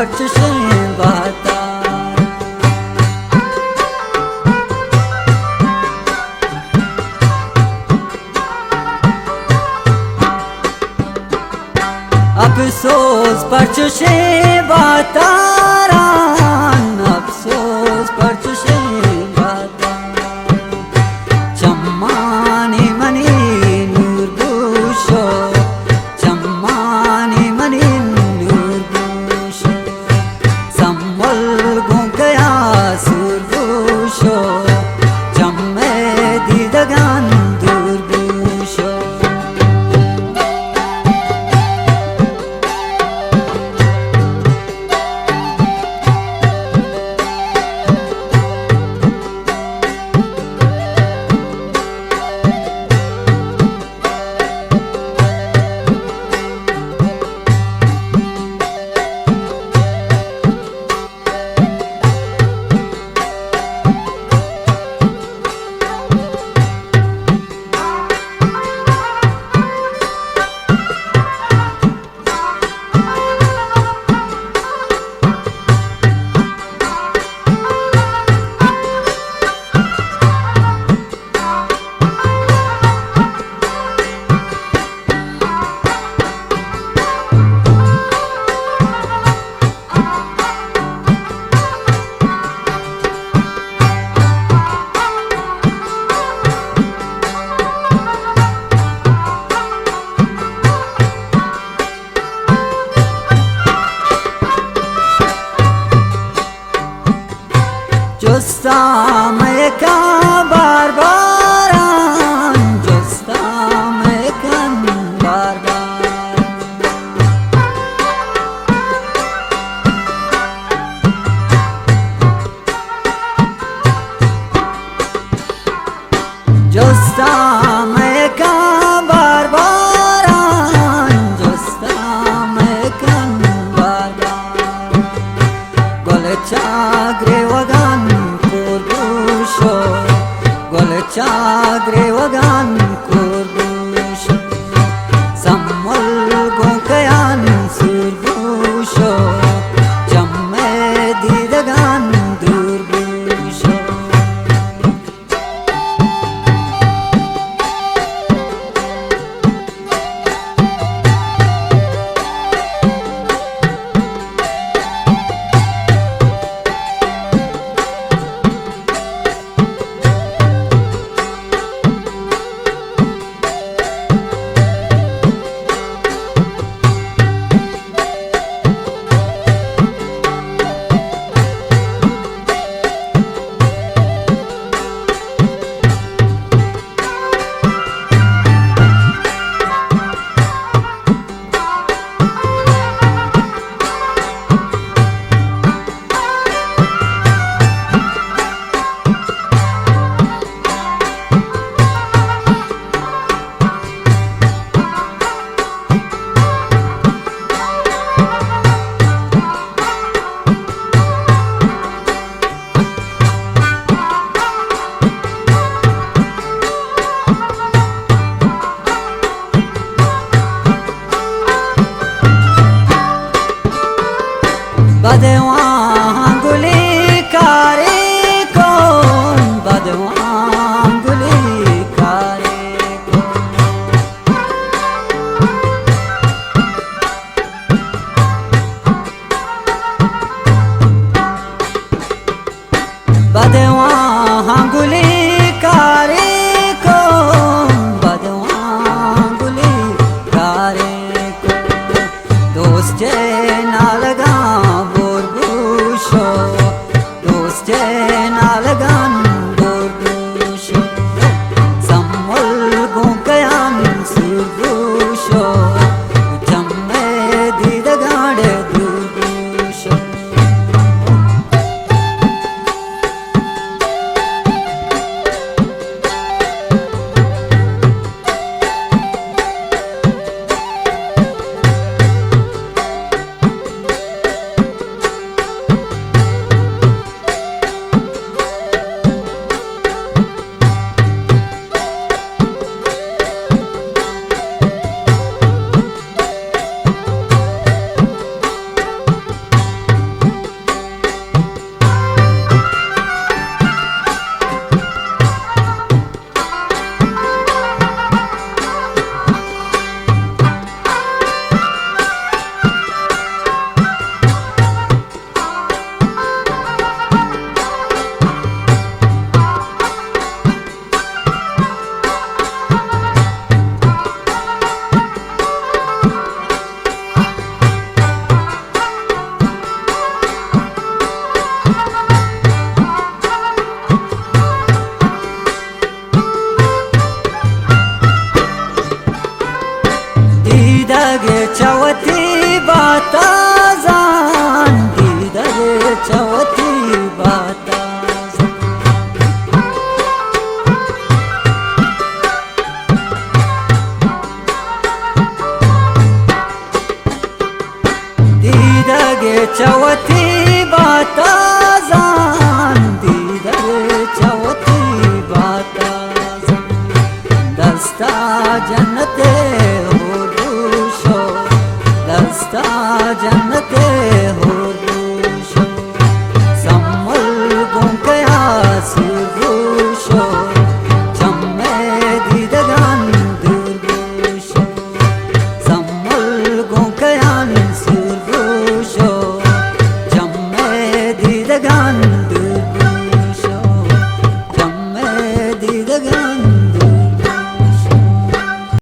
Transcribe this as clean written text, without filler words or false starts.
بچشم بهتر افسوس بر چشم بهتران افسوس بر چشم بهتر چمانی منی نور گوشو چمانی منی نور گوشو سمول گون کیا سور گوشو چم دیدگان دور گوشو جستم یکم بار باران جستم یکم بار بار جستم یکم بار باران جستم یکم بار بار گل چاگری وگان گل چاگری وگان کردوشو سمول گون کیان سور گوشو چم دیدگان دور گوشو بدوان گلی کاری کن بدوان گلی کاری کن بدوان گلی کاری کن بدوان گلی کاری کن دوست نالگان دوست نالگان گردوشو سمول گون کیان سور گوشو چم دیدگان دور گوشو دیدگه چوتی باتازان دیدگه چوتی باتازان دستا جنت هردوشو دستا جنت هردوشو سمل گونکیا سیردوشو چمه دیدگان دردوشو سمل گونکیان سیردوشو چمه دیدگان